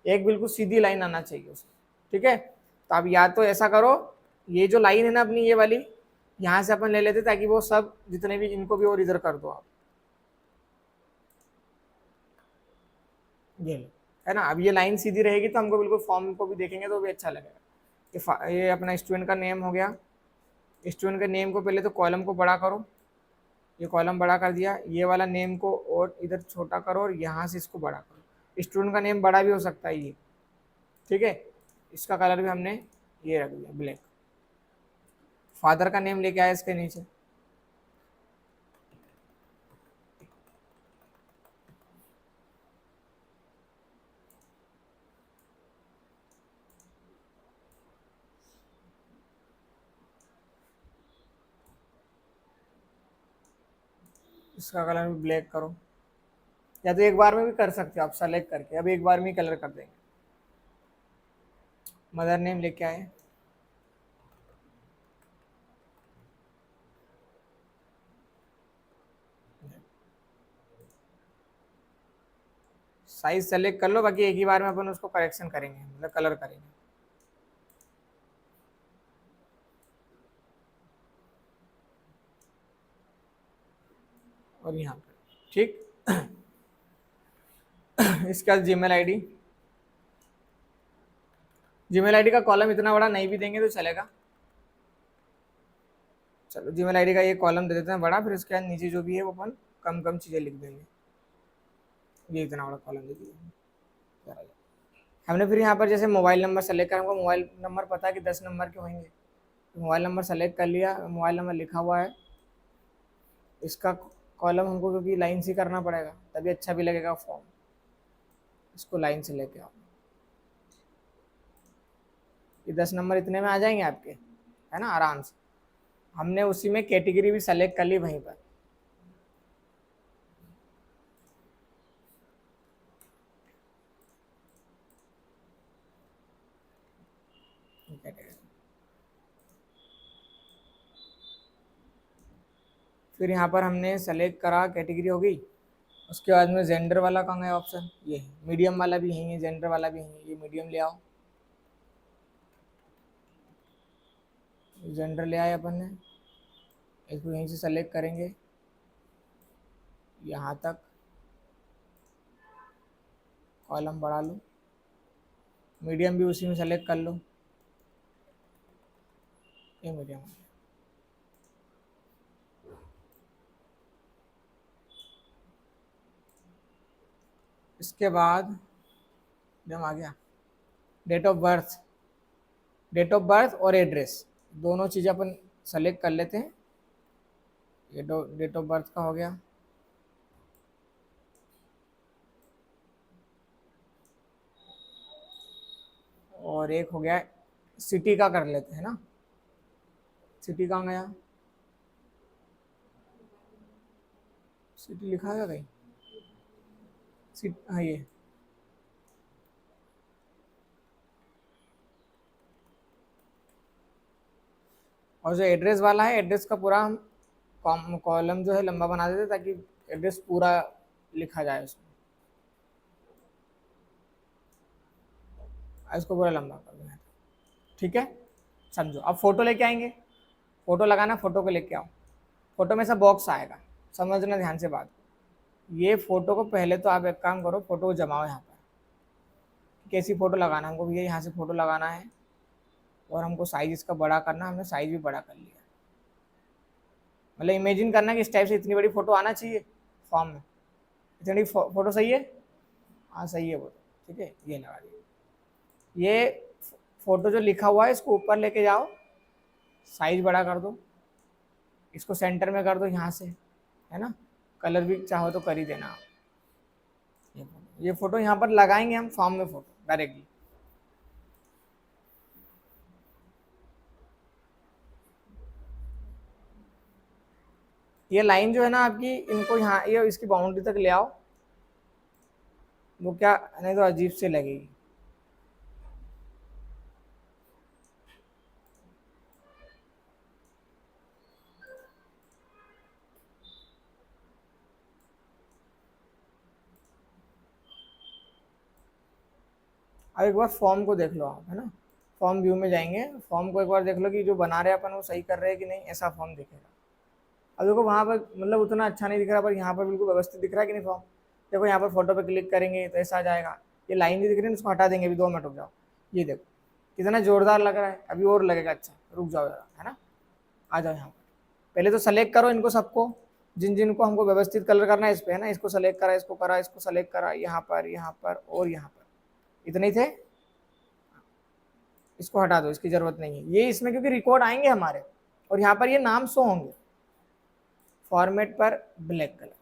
एक बिल्कुल सीधी लाइन आना चाहिए उसमें, ठीक है। तो आप या तो ऐसा करो, ये जो लाइन है ना अपनी ये वाली, यहाँ से अपन ले लेते ताकि वो सब जितने भी इनको भी और इधर कर दो आप, ये लो, है ना। अब ये लाइन सीधी रहेगी तो हमको बिल्कुल फॉर्म को भी देखेंगे तो भी अच्छा लगेगा। ये अपना स्टूडेंट का नेम हो गया। स्टूडेंट के नेम को पहले तो कॉलम को बड़ा करो, ये कॉलम बड़ा कर दिया, ये वाला नेम को और इधर छोटा करो और यहाँ से इसको बड़ा करो। स्टूडेंट का नेम बड़ा भी हो सकता है ये, ठीक है। इसका कलर भी हमने ये रख दिया ब्लैक। फादर का नेम लेके आया इसके नीचे, इसका कलर भी ब्लैक करो, या तो एक बार में भी कर सकते हो आप सेलेक्ट करके। अब एक बार में ही कलर कर देंगे। मदर नेम लेके आए, साइज सेलेक्ट कर लो, बाकी एक ही बार में अपन उसको करेक्शन करेंगे, मतलब कलर करेंगे। और यहाँ पर ठीक। इसके बाद जीमेल आईडी, जीमेल आईडी का कॉलम इतना बड़ा नहीं भी देंगे तो चलेगा। चलो जीमेल आईडी का ये कॉलम दे देते हैं बड़ा, फिर उसके बाद नीचे जो भी है वो अपन कम कम चीज़ें लिख देंगे। ये इतना बड़ा कॉलम दे दिया हमने। फिर यहाँ पर जैसे मोबाइल नंबर सेलेक्ट करें, हमको मोबाइल नंबर पता है कि 10 नंबर के होंगे, तो मोबाइल नंबर सेलेक्ट कर लिया, मोबाइल नंबर लिखा हुआ है। इसका कॉलम हमको क्योंकि लाइन से करना पड़ेगा तभी अच्छा भी लगेगा फॉर्म, इसको लाइन से लेके आओ। ये 10 नंबर इतने में आ जाएंगे आपके, है ना, आराम से। हमने उसी में कैटेगरी भी सेलेक्ट कर ली वहीं पर। फिर यहाँ पर हमने सेलेक्ट करा, कैटेगरी हो गई। उसके बाद में जेंडर वाला कहाँ है ऑप्शन, ये है। मीडियम वाला भी यही है, जेंडर वाला भी यही है, ये मीडियम ले आओ। जेंडर ले आए अपन ने, इसको यहीं से सेलेक्ट करेंगे यहाँ तक, कॉलम बढ़ा लो, मीडियम भी उसी में सेलेक्ट कर लो, ये मीडियम। इसके बाद जब आ गया date of birth, date of birth और एड्रेस दोनों चीज़ें अपन सेलेक्ट कर लेते हैं। ये डेट ऑफ बर्थ का हो गया, और एक हो गया सिटी का कर लेते हैं ना, सिटी कहाँ गया? सिटी लिखा है कहीं? हाँ ये और जो एड्रेस वाला है, एड्रेस का पूरा हम कॉलम जो है लंबा बना देते ताकि एड्रेस पूरा लिखा जाए उसमें। इसको पूरा लंबा कर देना, ठीक है। समझो, अब फोटो लेके आएंगे, फोटो लगाना, फोटो को लेके आओ। फोटो में से बॉक्स आएगा, समझना ध्यान से बात। ये फोटो को पहले तो आप एक काम करो, फोटो को जमाओ यहाँ पर। कैसी फोटो लगाना हमको भैया, यहाँ से फोटो लगाना है और हमको साइज इसका बड़ा करना, हमने साइज भी बड़ा कर लिया। मतलब इमेजिन करना कि इस टाइप से इतनी बड़ी फोटो आना चाहिए फॉर्म में। इतनी फोटो सही है? हाँ सही है फोटो, ठीक है, ये लगा दिए। ये फोटो जो लिखा हुआ है इसको ऊपर लेके जाओ, साइज बड़ा कर दो, इसको सेंटर में कर दो यहाँ से, है ना। कलर भी चाहो तो कर ही देना आप। ये फोटो यहाँ पर लगाएंगे हम फॉर्म में, फोटो डायरेक्टली। ये लाइन जो है ना आपकी, इनको यहाँ ये इसकी बाउंड्री तक ले आओ, वो क्या नहीं तो अजीब से लगेगी। अब एक बार फॉर्म को देख लो आप, है ना। फॉर्म व्यू में जाएंगे, फॉर्म को एक बार देख लो कि जो बना रहे अपन वो सही कर रहे हैं कि नहीं, ऐसा फॉर्म दिखेगा। अब देखो वहाँ पर मतलब उतना अच्छा नहीं दिख रहा, पर यहाँ पर बिल्कुल व्यवस्थित दिख रहा है कि नहीं फॉर्म। देखो यहाँ पर फोटो पे क्लिक करेंगे तो ऐसा आ जाएगा। ये लाइन जो दिख रही है उसको हटा देंगे, अभी 2 मिनट रुक जाओ। ये देखो कितना जोरदार लग रहा है, अभी और लगेगा अच्छा, रुक जाओ जरा, है ना। आ जाओ यहाँ पर, पहले तो सेलेक्ट करो इनको सबको, जिन जिन को हमको व्यवस्थित कलर करना है इस पे, है ना। इसको सेलेक्ट करा, इसको करा, इसको सेलेक्ट करा, यहाँ पर, यहाँ पर और यहाँ पर, इतने ही थे। इसको हटा दो, इसकी जरूरत नहीं है ये इसमें, क्योंकि रिकॉर्ड आएंगे हमारे और यहाँ पर ये नाम शो होंगे। फॉर्मेट पर ब्लैक कलर,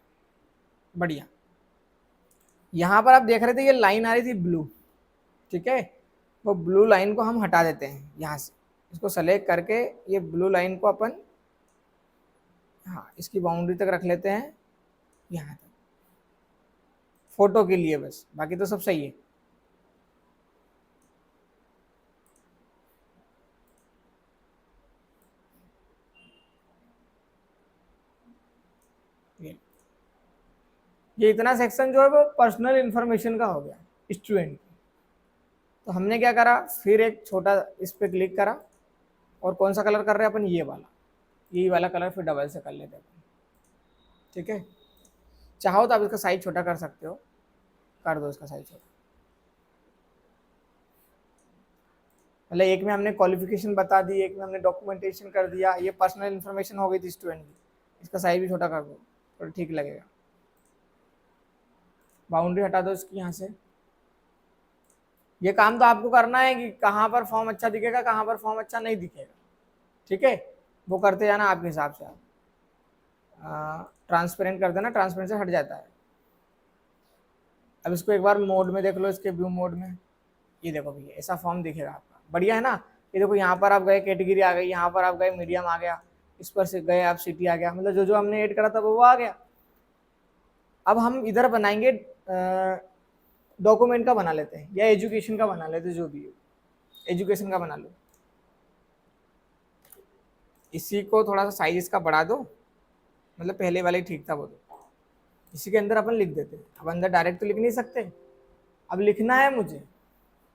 बढ़िया। यहाँ पर आप देख रहे थे ये लाइन आ रही थी ब्लू, ठीक है। वो ब्लू लाइन को हम हटा देते हैं यहाँ से, इसको सेलेक्ट करके ये ब्लू लाइन को अपन हाँ इसकी बाउंड्री तक रख लेते हैं, यहाँ तक फोटो के लिए बस, बाकी तो सब सही है। ये इतना सेक्शन जो है वो पर्सनल इंफॉर्मेशन का हो गया स्टूडेंट की। तो हमने क्या करा, फिर एक छोटा इस पे क्लिक करा और कौन सा कलर कर रहे हैं अपन, ये वाला, यही वाला कलर फिर डबल से कर लेते हैं, ठीक है। चाहो तो आप इसका साइज छोटा कर सकते हो, कर दो इसका साइज छोटा। मतलब एक में हमने क्वालिफिकेशन बता दी, एक में हमने डॉक्यूमेंटेशन कर दिया, ये पर्सनल इन्फॉर्मेशन हो गई थी स्टूडेंट की। इसका साइज भी छोटा कर दो, थोड़ा ठीक लगेगा। बाउंड्री हटा दो इसकी यहाँ से। ये काम तो आपको करना है कि कहाँ पर फॉर्म अच्छा दिखेगा, कहाँ पर फॉर्म अच्छा नहीं दिखेगा, ठीक है। वो करते जाना आपके हिसाब से। आप ट्रांसपेरेंट कर देना, ट्रांसपेरेंट से हट जाता है। अब इसको एक बार मोड में देख लो, इसके व्यू मोड में, ये देखो भैया ऐसा फॉर्म दिखेगा आपका, बढ़िया है ना। ये देखो यहाँ पर आप गए कैटेगरी आ गई, यहाँ पर आप गए मीडियम आ गया, इस पर से गए आप सिटी आ गया, मतलब जो जो हमने ऐड करा था वो आ गया। अब हम इधर बनाएंगे डॉक्यूमेंट का बना लेते हैं या एजुकेशन का बना लेते हैं, जो भी है एजुकेशन का बना लो। इसी को थोड़ा सा साइज इसका बढ़ा दो, मतलब पहले वाला ही ठीक था वो तो। इसी के अंदर अपन लिख देते हैं, अब अंदर डायरेक्ट तो लिख नहीं सकते, अब लिखना है मुझे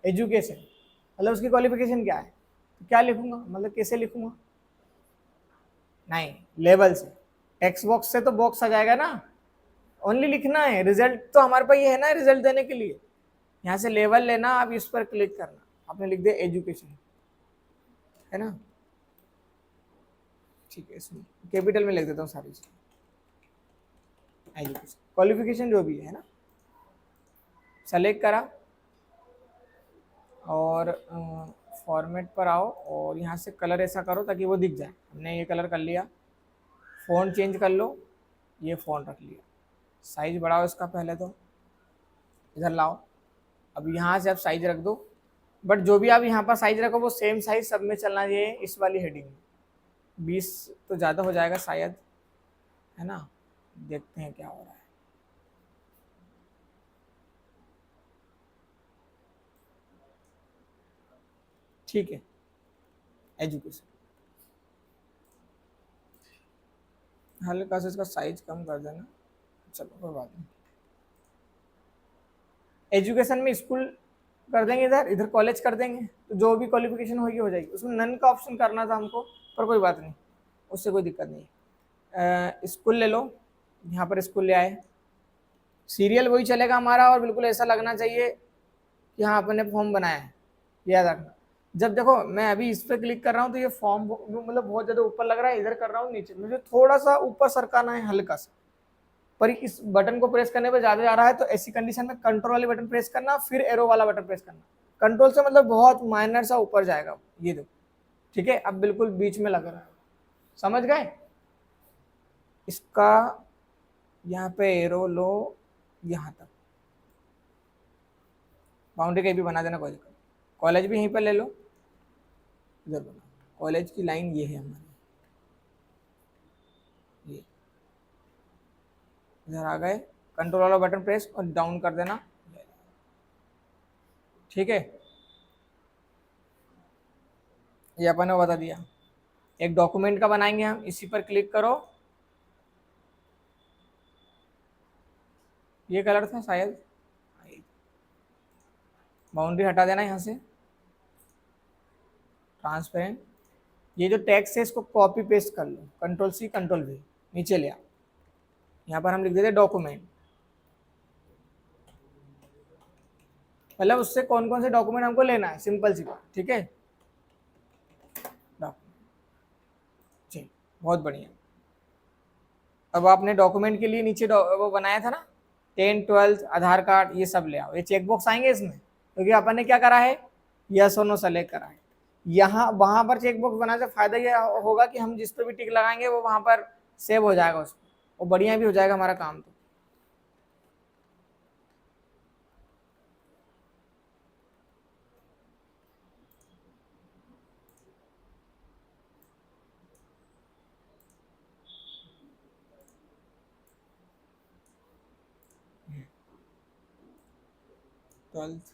एजुकेशन, मतलब उसकी क्वालिफिकेशन क्या है, तो क्या लिखूंगा, मतलब कैसे लिखूंगा, नहीं लेवल से, टेक्स्ट बॉक्स से तो बॉक्स आ जाएगा ना, ओनली लिखना है। रिजल्ट तो हमारे पास ये है ना, रिजल्ट देने के लिए। यहाँ से लेवल लेना, आप इस पर क्लिक करना, आपने लिख दिया एजुकेशन, है ना, ठीक है। इसमें कैपिटल में लिख देता हूँ सारी चीज, एजुकेशन क्वालिफिकेशन जो भी है ना। सेलेक्ट करा और फॉर्मेट पर आओ और यहाँ से कलर ऐसा करो ताकि वो दिख जाए। हमने ये कलर कर लिया, फ़ॉन्ट चेंज कर लो, ये फ़ॉन्ट रख लिया, साइज बढ़ाओ इसका, पहले तो इधर लाओ। अब यहाँ से आप साइज रख दो, बट जो भी आप यहाँ पर साइज रखो वो सेम साइज सब में चलना चाहिए इस वाली हेडिंग में, 20 तो ज़्यादा हो जाएगा शायद, है ना, देखते हैं क्या हो रहा है। ठीक है, एजुकेशन हल्का सा इसका साइज कम कर देना, चलो कोई बात नहीं। एजुकेशन में स्कूल कर देंगे, इधर इधर कॉलेज कर देंगे, तो जो भी क्वालिफिकेशन होगी हो जाएगी। उसमें नन का ऑप्शन करना था हमको, पर कोई बात नहीं, उससे कोई दिक्कत नहीं। स्कूल ले लो, यहाँ पर स्कूल ले आए, सीरियल वही चलेगा हमारा, और बिल्कुल ऐसा लगना चाहिए कि हाँ अपन ने फॉर्म बनाया है, याद रखना। जब देखो मैं अभी इस पर क्लिक कर रहा हूँ तो ये फॉर्म मतलब बहुत ज़्यादा ऊपर लग रहा है, इधर कर रहा हूँ नीचे, मुझे थोड़ा सा ऊपर सरकाना है हल्का सा, पर इस बटन को प्रेस करने पर ज़्यादा जा रहा है, तो ऐसी कंडीशन में कंट्रोल वाले बटन प्रेस करना, फिर एरो वाला बटन प्रेस करना। कंट्रोल से मतलब बहुत माइनर सा ऊपर जाएगा, ये देखो, ठीक है, अब बिल्कुल बीच में लग रहा है, समझ गए। इसका यहाँ पे एरो लो, यहाँ तक बाउंड्री कहीं भी बना देना, कोई दिक्कत। कॉलेज भी यहीं पर ले लो, इधर बना, कॉलेज की लाइन ये है हमारी, ये इधर आ गए, कंट्रोल वाला बटन प्रेस और डाउन कर देना, ठीक है। ये अपन ने बता दिया। एक डॉक्यूमेंट का बनाएंगे हम, इसी पर क्लिक करो, ये कलर था शायद, बाउंड्री हटा देना यहाँ से, ट्रांसपेरेंट। ये जो टेक्स्ट है इसको कॉपी पेस्ट कर लो, कंट्रोल सी कंट्रोल वी, नीचे ले आओ, यहाँ पर हम लिख देते डॉक्यूमेंट, मतलब उससे कौन कौन से डॉक्यूमेंट हमको लेना है, सिंपल सी बात, ठीक है। ठीक, बहुत बढ़िया। अब आपने डॉक्यूमेंट के लिए नीचे वो बनाया था ना, 10 12 आधार कार्ड, ये सब ले आओ, ये चेक बॉक्स आएंगे इसमें, क्योंकि अपन ने क्या करा है, यस और नो सेलेक्ट करा है। यहाँ वहां पर चेक बॉक्स बनाने से फायदा ये होगा कि हम जिस पे भी टिक लगाएंगे वो वहां पर सेव हो जाएगा उसको, और बढ़िया भी हो जाएगा हमारा काम। तो ट्वेल्थ,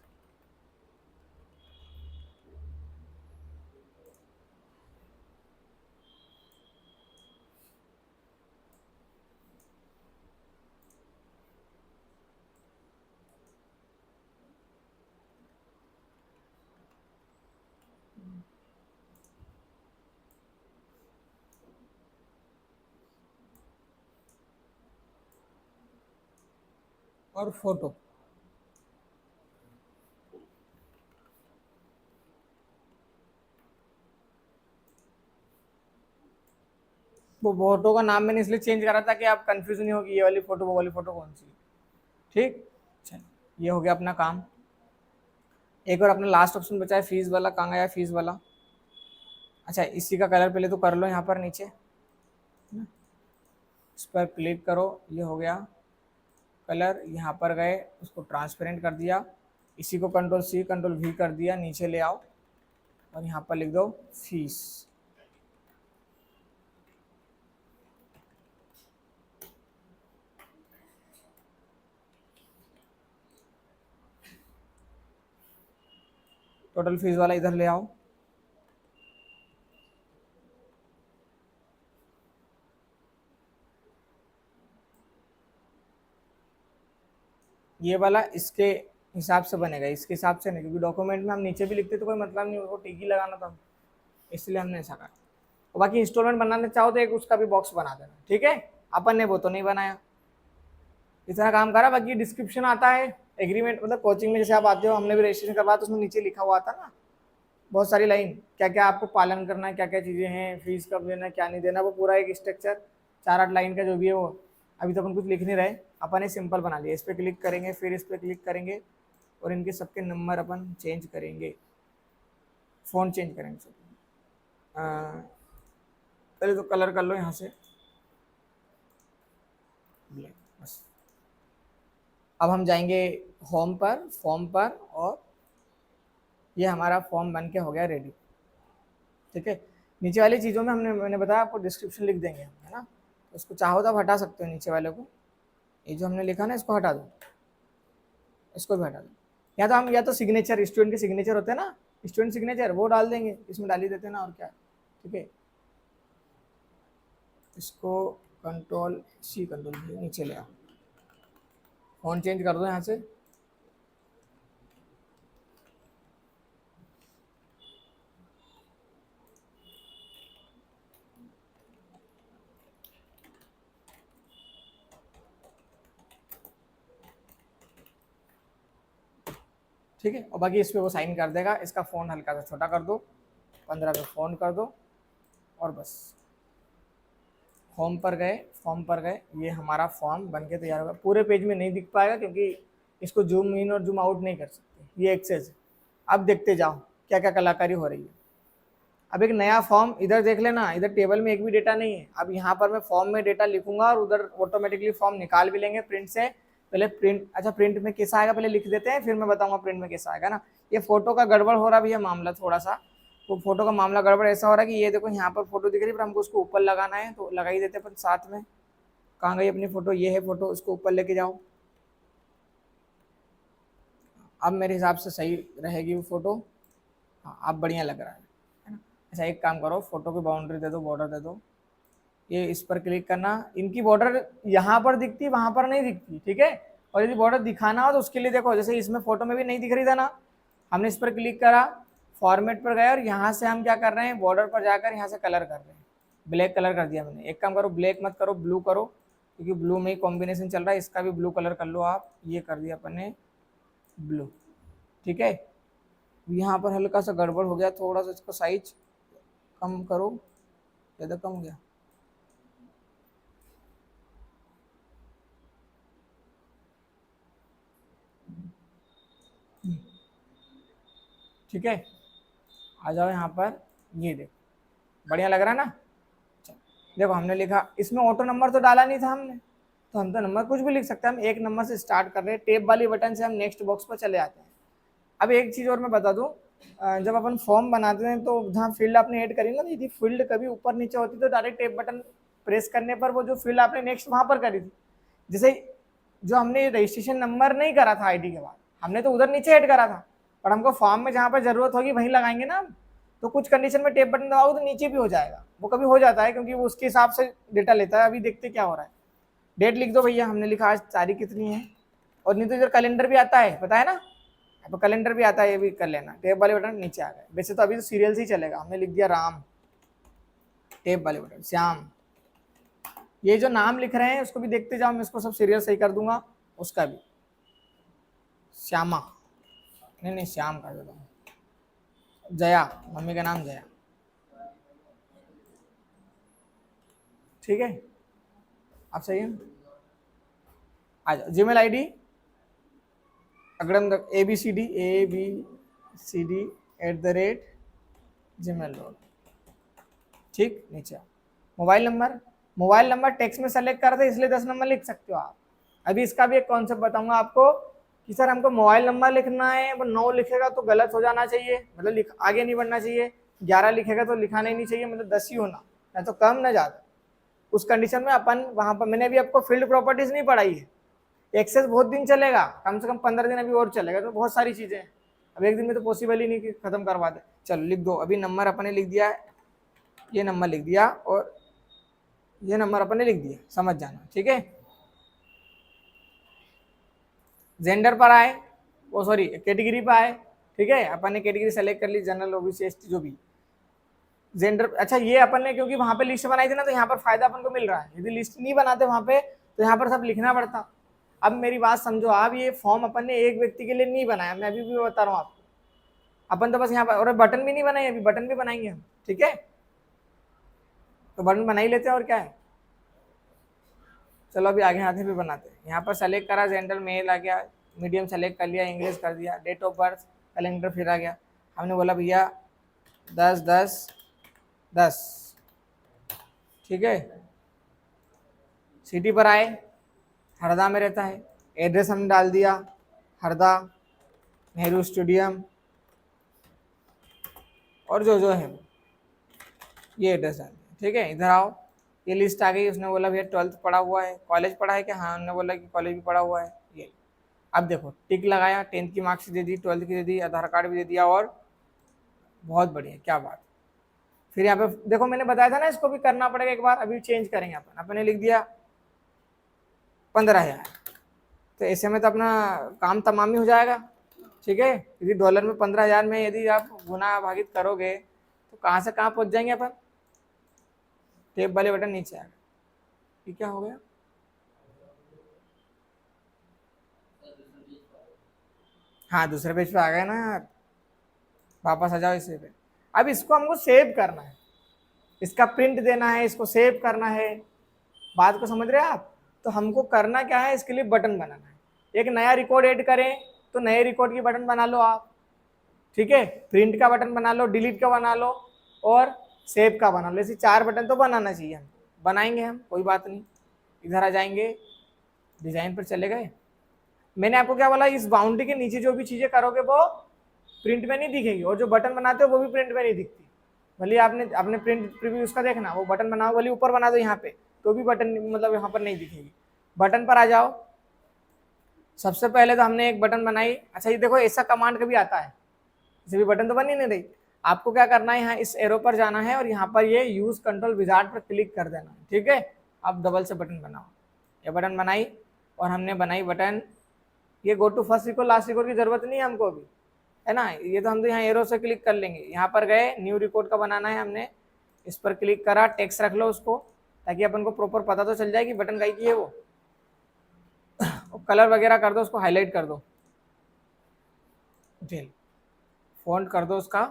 और फोटो, वो फोटो का नाम मैंने इसलिए चेंज करा था कि आप कंफ्यूज नहीं होगी ये वाली फोटो वो वाली फोटो कौन सी, ठीक। चलिए, ये हो गया अपना काम। एक और अपना लास्ट ऑप्शन बचा है फीस वाला, कहाँ गया फीस वाला। अच्छा, इसी का कलर पहले तो कर लो यहाँ पर नीचे, इस पर क्लिक करो, ये हो गया कलर, यहाँ पर गए उसको ट्रांसपेरेंट कर दिया, इसी को कंट्रोल सी कंट्रोल वी कर दिया, नीचे ले आओ और यहाँ पर लिख दो फीस। टोटल फीस वाला इधर ले आओ, ये वाला इसके हिसाब से बनेगा, इसके हिसाब से नहीं, क्योंकि डॉक्यूमेंट में हम नीचे भी लिखते तो कोई मतलब नहीं, वो टिक ही लगाना था, इसलिए हमने ऐसा करा। और बाकी इंस्टॉलमेंट बनाना चाहो तो एक उसका भी बॉक्स बना देना, ठीक है। अपन ने वो तो नहीं बनाया, इतना काम करा। बाकी डिस्क्रिप्शन आता है, एग्रीमेंट, मतलब कोचिंग में जैसे आप आते हो, हमने भी रजिस्ट्रेशन करवाया तो उसमें नीचे लिखा हुआ था ना बहुत सारी लाइन, क्या क्या आपको पालन करना है, क्या क्या चीज़ें हैं, फीस कब देना है क्या नहीं देना, वो पूरा एक स्ट्रक्चर 4 8 लाइन का जो भी है वो। अभी तो अपन कुछ लिख नहीं रहे, अपन ने सिंपल बना लिया, इस पर क्लिक करेंगे, फिर इस पर क्लिक करेंगे और इनके सबके नंबर अपन चेंज करेंगे, फ़ॉन्ट चेंज करेंगे सब। पहले तो कलर कर लो यहाँ से ब्लैक, बस। अब हम जाएंगे होम पर, फॉर्म पर, और ये हमारा फॉर्म बन के हो गया रेडी, ठीक है। नीचे वाली चीज़ों में मैंने बताया आपको डिस्क्रिप्शन लिख देंगे हम, है ना। तो उसको चाहो तो आप हटा सकते हो नीचे वाले को, ये जो हमने लिखा ना इसको हटा दो, इसको भी हटा दो। या तो हम या तो सिग्नेचर, स्टूडेंट के सिग्नेचर होते हैं ना, स्टूडेंट सिग्नेचर, वो डाल देंगे, इसमें डाल ही देते हैं ना, और क्या। ठीक है, इसको कंट्रोल सी कर दो, नीचे ले आओ, फ़ॉन्ट चेंज कर दो यहाँ से। ठीक है, और बाकी इस पर वो साइन कर देगा। इसका फ़ॉन्ट हल्का सा छोटा कर दो, 15 पे फ़ॉन्ट कर दो, और बस होम पर गए, फॉर्म पर गए, ये हमारा फॉर्म बन के तैयार होगा। पूरे पेज में नहीं दिख पाएगा क्योंकि इसको जूम इन और जूम आउट नहीं कर सकते, ये एक्सेस है। अब देखते जाओ क्या क्या कलाकारी हो रही है। अब एक नया फॉर्म इधर देख लेना, इधर टेबल में एक भी डेटा नहीं है। अब यहाँ पर मैं फॉर्म में डेटा लिखूंगा और उधर ऑटोमेटिकली फॉर्म निकाल भी लेंगे प्रिंट से। पहले प्रिंट, अच्छा प्रिंट में कैसा आएगा पहले लिख देते हैं, फिर मैं बताऊंगा प्रिंट में कैसा आएगा ना। ये फोटो का गड़बड़ हो रहा भैया मामला थोड़ा सा, तो फोटो का मामला गड़बड़ ऐसा हो रहा है कि ये देखो यहाँ पर फोटो दिख रही है, पर हमको उसको ऊपर लगाना है, तो लगा ही देते हैं अपन साथ में। कहाँ गई अपनी फोटो, ये है फोटो, उसको ऊपर लेके जाओ। अब मेरे हिसाब से सही रहेगी वो फोटो, हाँ अब बढ़िया लग रहा है ना। अच्छा एक काम करो, फोटो की बाउंड्री दे दो, बॉर्डर दे दो, ये इस पर क्लिक करना। इनकी बॉर्डर यहाँ पर दिखती, वहां पर नहीं दिखती, ठीक है। और यदि बॉर्डर दिखाना हो तो उसके लिए देखो, जैसे इसमें फोटो में भी नहीं दिख रही था ना, हमने इस पर क्लिक करा, फॉर्मेट पर गए, और यहाँ से हम क्या कर रहे हैं, बॉर्डर पर जाकर यहाँ से कलर कर रहे हैं, ब्लैक कलर कर दिया मैंने। एक काम करो, ब्लैक मत करो, ब्लू करो, क्योंकि ब्लू में ही कॉम्बिनेशन चल रहा है, इसका भी ब्लू कलर कर लो आप। ये कर दिया अपन ने ब्लू, ठीक है। यहाँ पर हल्का सा गड़बड़ हो गया, थोड़ा सा इसको साइज कम करो, ज़्यादा कम हो गया। ठीक है, आ जाओ यहाँ पर, ये देखो बढ़िया लग रहा है ना। देखो हमने लिखा, इसमें ऑटो नंबर तो डाला नहीं था हमने, तो हम तो नंबर कुछ भी लिख सकते हैं। हम एक नंबर से स्टार्ट कर रहे हैं, टेप वाली बटन से हम नेक्स्ट बॉक्स पर चले आते हैं। अब एक चीज़ और मैं बता दूं, जब अपन फॉर्म बनाते हैं तो जहाँ फील्ड आपने ऐड करी ना, यदि फील्ड कभी ऊपर नीचे होती तो डायरेक्ट टेप बटन प्रेस करने पर वो जो फील्ड आपने नेक्स्ट वहाँ पर करी थी, जैसे जो हमने रजिस्ट्रेशन नंबर नहीं करा था आईडी के बाद, हमने तो उधर नीचे ऐड करा था, पर हमको फॉर्म में जहाँ पर जरूरत होगी वहीं लगाएंगे ना हम। तो कुछ कंडीशन में टेप बटन दबाओ तो नीचे भी हो जाएगा, वो कभी हो जाता है क्योंकि वो उसके हिसाब से डेटा लेता है। अभी देखते क्या हो रहा है। डेट लिख दो भैया, हमने लिखा आज तारीख कितनी है, और नहीं तो इधर कैलेंडर भी आता है, पता है ना, अब कैलेंडर भी आता है, ये भी कर लेना। टेप वाले बटन नीचे आ गए। वैसे तो अभी तो सीरियल से ही चलेगा, हमने लिख दिया राम, टेप वाले बटन श्याम। ये जो नाम लिख रहे हैं उसको भी देखते जाओ, मैं इसको सब सीरियल सही कर दूंगा, उसका भी श्यामा, नहीं श्याम कर देता हूँ। जया, मम्मी का नाम जया, ठीक है। आप सही है, आ जाओ। जीमेल आईडी अगड़म abcd@gmail.com, ठीक। नीचे mobile number, mobile number text में सेलेक्ट कर दे, इसलिए 10 नंबर लिख सकते हो आप। अभी इसका भी एक कॉन्सेप्ट बताऊंगा आपको कि सर हमको मोबाइल नंबर लिखना है, वो 9 लिखेगा तो गलत हो जाना चाहिए, मतलब आगे नहीं बढ़ना चाहिए। 11 लिखेगा तो लिखाना ही नहीं चाहिए, मतलब 10 ही होना, ना तो कम ना ज़्यादा। उस कंडीशन में अपन वहाँ पर, मैंने अभी आपको फील्ड प्रॉपर्टीज नहीं पढ़ाई है, एक्सेस बहुत दिन चलेगा, कम से कम 15 दिन अभी और चलेगा, तो बहुत सारी चीज़ें हैं। अब एक दिन में तो पॉसिबल ही नहीं कि खत्म करवा दे। चलो लिख दो, अभी नंबर अपन ने लिख दिया, ये नंबर लिख दिया और ये नंबर अपन ने लिख दिया, समझ जाना, ठीक है। जेंडर पर आए, वो सॉरी कैटेगरी पर आए, ठीक है। अपन ने कैटेगरी सेलेक्ट कर ली, जनरल ओबीसी एसटी जो भी जेंडर। अच्छा ये अपन ने क्योंकि वहां पे लिस्ट बनाई थी ना, तो यहाँ पर फायदा अपन को मिल रहा है। यदि लिस्ट नहीं बनाते वहां पे तो यहाँ पर सब लिखना पड़ता। अब मेरी बात समझो आप, ये फॉर्म अपन ने एक व्यक्ति के लिए नहीं बनाया, मैं अभी भी बता रहा हूँ आपको। अपन तो बस यहाँ पर, और बटन भी नहीं बनाए, अभी बटन भी बनाएंगे हम, ठीक है। तो बटन बना ही लेते हैं, और क्या है। चलो अभी आगे हाथे भी बनाते हैं। यहाँ पर सेलेक्ट करा, जेंडर मेल आ गया, मीडियम सेलेक्ट कर लिया, इंग्लिश कर दिया, डेट ऑफ बर्थ, कैलेंडर फिर आ गया। हमने बोला भैया 10/10/10, ठीक है। सिटी पर आए, हरदा में रहता है, एड्रेस हमने डाल दिया हरदा, नेहरू स्टेडियम, और जो जो है ये एड्रेस डाल दिया, ठीक है। इधर आओ, ये लिस्ट आ गई। उसने बोला भैया 12th पढ़ा हुआ है, कॉलेज पढ़ा है क्या? हाँ, उन्होंने बोला कि कॉलेज भी पढ़ा हुआ है। ये अब देखो टिक लगाया, 10th की मार्क्स दे दी, 12th की दे दी, आधार कार्ड भी दे दिया, और बहुत बढ़िया, क्या बात। फिर यहाँ पे देखो मैंने बताया था ना, इसको भी करना पड़ेगा एक बार, अभी चेंज करेंगे अपन। अपने लिख दिया 15,000, तो ऐसे में तो अपना काम तमाम ही हो जाएगा, ठीक है। यदि डॉलर में 15,000 में यदि आप गुना भागित करोगे तो कहाँ से कहाँ पहुंच जाएंगे अपन। टेप वाले बटन नीचे आ गए, ये क्या हो गया? हाँ, दूसरे पेज पे आ गए ना यार, वापस आ जाओ इसी पे। अब इसको हमको सेव करना है, इसका प्रिंट देना है, इसको सेव करना है। बात को समझ रहे हैं आप? तो हमको करना क्या है, इसके लिए बटन बनाना है। एक नया रिकॉर्ड ऐड करें तो नए रिकॉर्ड की बटन बना लो आप, ठीक है। प्रिंट का बटन बना लो, डिलीट का बना लो, और सेव का बना लो। ऐसे 4 बटन तो बनाना चाहिए हम, बनाएंगे हम, कोई बात नहीं। इधर आ जाएंगे, डिजाइन पर चले गए। मैंने आपको क्या बोला, इस बाउंड्री के नीचे जो भी चीजें करोगे वो प्रिंट में नहीं दिखेगी, और जो बटन बनाते हो वो भी प्रिंट में नहीं दिखती। भले आपने अपने प्रिंट प्रीव्यू उसका देखना, वो बटन बनाओ, भले ऊपर बना दो यहाँ पे, तो भी बटन मतलब यहाँ पर नहीं दिखेगी। बटन पर आ जाओ। सबसे पहले तो हमने एक बटन बनाई। अच्छा ये देखो, ऐसा कमांड कभी आता है, इसे भी बटन तो बन ही नहीं रही। आपको क्या करना है, यहाँ इस एरो पर जाना है और यहाँ पर ये यूज कंट्रोल विजार्ड पर क्लिक कर देना है, ठीक है। अब डबल से बटन बनाओ। ये बटन बनाई, और हमने बनाई बटन, ये go to first record last record की जरूरत नहीं है हमको अभी, है ना। ये तो हम तो यहाँ एरो से क्लिक कर लेंगे। यहाँ पर गए, न्यू रिकॉर्ड का बनाना है हमने, इस पर क्लिक करा, टेक्स्ट रख लो उसको, ताकि अपन को प्रॉपर पता तो चल जाए कि बटन कहीं की है वो। कलर वगैरह कर दो, उसको हाईलाइट कर दो, ठीक, फॉन्ट कर दो उसका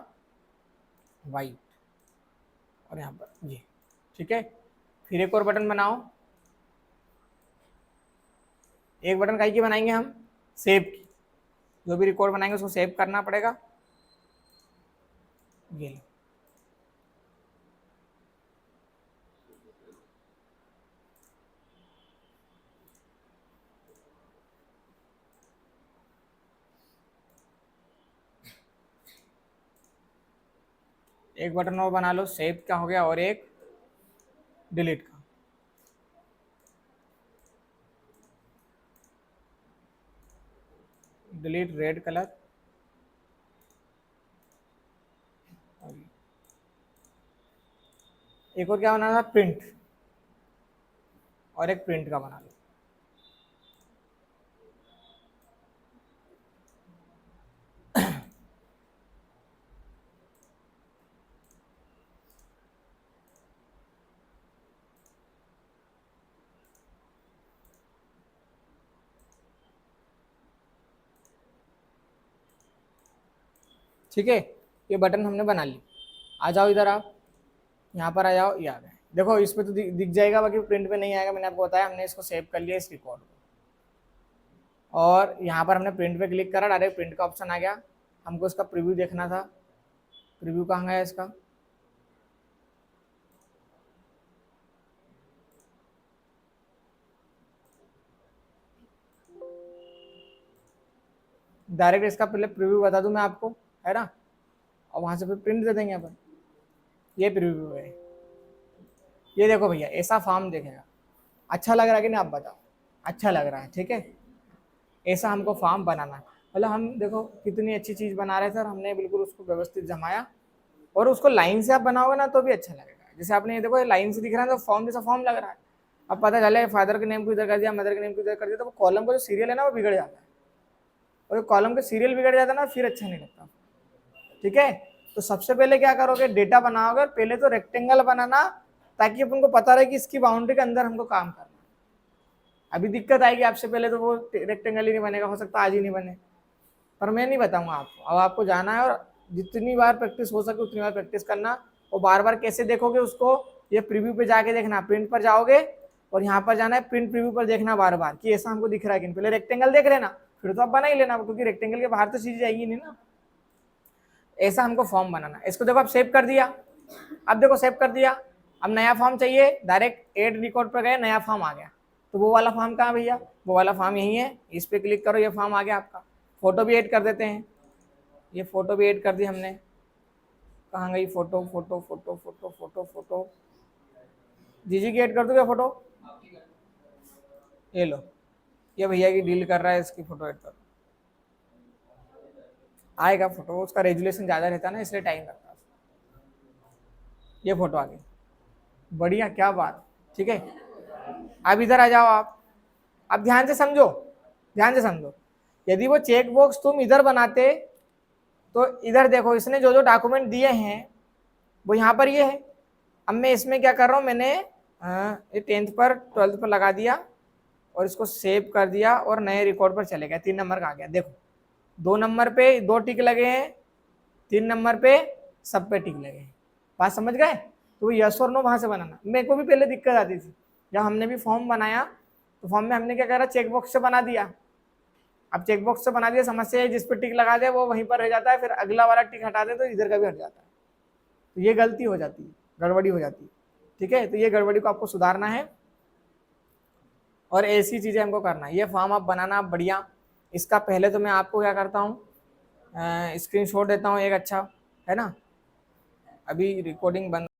वाइट, और यहाँ पर ये, ठीक है। फिर एक और बटन बनाओ। एक बटन कहीं की बनाएंगे हम, सेव की। जो भी रिकॉर्ड बनाएंगे उसको सेव करना पड़ेगा, ये। एक बटन और बना लो, सेव का हो गया, और एक डिलीट का। डिलीट रेड कलर, एक और क्या बनाना था, प्रिंट, और एक प्रिंट का बना लो। ठीक है, ये बटन हमने बना ली। आ जाओ इधर आप, यहाँ पर आ जाओ, ये आ गए। देखो इस पे तो दिख जाएगा, बाकी प्रिंट पे नहीं आएगा। मैंने आपको बताया, हमने इसको सेव कर लिया इस रिकॉर्ड को, और यहाँ पर हमने प्रिंट पे क्लिक करा, डायरेक्ट प्रिंट का ऑप्शन आ गया। हमको इसका प्रीव्यू देखना था, प्रीव्यू कहाँ गया इसका? डायरेक्ट इसका पहले प्रीव्यू बता दूं मैं आपको, है ना, और वहां से फिर प्रिंट दे देंगे अपन। ये प्रीव्यू है, ये देखो भैया, ऐसा फॉर्म देखेगा। अच्छा लग रहा है कि नहीं, आप बताओ? अच्छा लग रहा है, ठीक है। ऐसा हमको फॉर्म बनाना है। मतलब हम देखो कितनी अच्छी चीज बना रहे थे, और हमने बिल्कुल उसको व्यवस्थित जमाया। और उसको लाइन से आप बनाओगे ना तो भी अच्छा लगेगा। जैसे आपने ये देखो, ये लाइन से दिख रहा है तो फॉर्म जैसा फॉर्म लग रहा है। अब पता चले फादर के नेम को इधर कर दिया, मदर के नेम को इधर कर दिया, तो वो कॉलम का जो सीरियल है ना वो बिगड़ जाता है, और कॉलम का सीरियल बिगड़ जाता है ना, फिर अच्छा नहीं लगता, ठीक है। तो सबसे पहले क्या करोगे, डेटा बनाओगे, पहले तो रेक्टेंगल बनाना, ताकि अपन को पता रहे कि इसकी बाउंड्री के अंदर हमको काम करना। अभी दिक्कत आएगी आपसे, पहले तो वो रेक्टेंगल ही नहीं बनेगा, हो सकता आज ही नहीं बने, पर मैं नहीं बताऊंगा आपको। अब आपको जाना है, और जितनी बार प्रैक्टिस हो सके उतनी बार प्रैक्टिस करना। और बार बार कैसे देखोगे उसको, ये प्रीव्यू पे जाके देखना, प्रिंट पर जाओगे और यहाँ पर जाना है, प्रिंट प्रीव्यू पर देखना बार बार कि ऐसा हमको दिख रहा है कि नहीं। पहले रेक्टेंगल देख लेना, फिर तो आप बना ही लेना, क्योंकि रेक्टेंगल के बाहर तो चीज जाएगी नहीं ना। ऐसा हमको फॉर्म बनाना। इसको देखो आप सेव कर दिया, अब देखो सेव कर दिया। अब नया फॉर्म चाहिए, डायरेक्ट एड रिकॉर्ड पर गए, नया फॉर्म आ गया। तो वो वाला फॉर्म कहाँ भैया, वो वाला फॉर्म यही है, इस पर क्लिक करो, ये फॉर्म आ गया आपका। फोटो भी ऐड कर देते हैं, ये फोटो भी ऐड कर दी हमने, कहाँ गई photo photo photo photo photo photo, जीजी की ऐड कर दूँ क्या फोटो? ये लो, ये भैया की डील कर रहा है, इसकी फोटो ऐड कर, आएगा फोटो, उसका रेजुलेशन ज़्यादा रहता है ना इसलिए टाइम लगता है। ये फोटो आ गई, बढ़िया, क्या बात, ठीक है। अब इधर आ जाओ आप, अब ध्यान से समझो, ध्यान से समझो। यदि वो चेक बॉक्स तुम इधर बनाते तो इधर देखो, इसने जो जो डॉक्यूमेंट दिए हैं वो यहाँ पर ये है। अब मैं इसमें क्या कर रहा हूँ, मैंने ये 10th पर 12th पर लगा दिया और इसको सेव कर दिया और नए रिकॉर्ड पर चले गए, 3 नंबर का आ गया। देखो 2 नंबर पे 2 टिक लगे हैं, 3 नंबर पे सब पे टिक लगे हैं। बात समझ गए? तो यस और नो वहां से बनाना। मेरे को भी पहले दिक्कत आती थी, जब हमने भी फॉर्म बनाया तो फॉर्म में हमने क्या करा, चेक बॉक्स से बना दिया। अब चेक बॉक्स से बना दिया, समस्या है जिस पे टिक लगा दे वो वहीं पर रह जाता है, फिर अगला वाला टिक हटा दे तो इधर का भी हट जाता है। तो ये गलती हो जाती है, गड़बड़ी हो जाती है, ठीक है। तो ये गड़बड़ी को आपको सुधारना है और ऐसी चीजें हमको करना है। ये फॉर्म आप बनाना बढ़िया। इसका पहले तो मैं आपको क्या करता हूँ, स्क्रीनशॉट देता हूँ एक अच्छा, है ना। अभी रिकॉर्डिंग बंद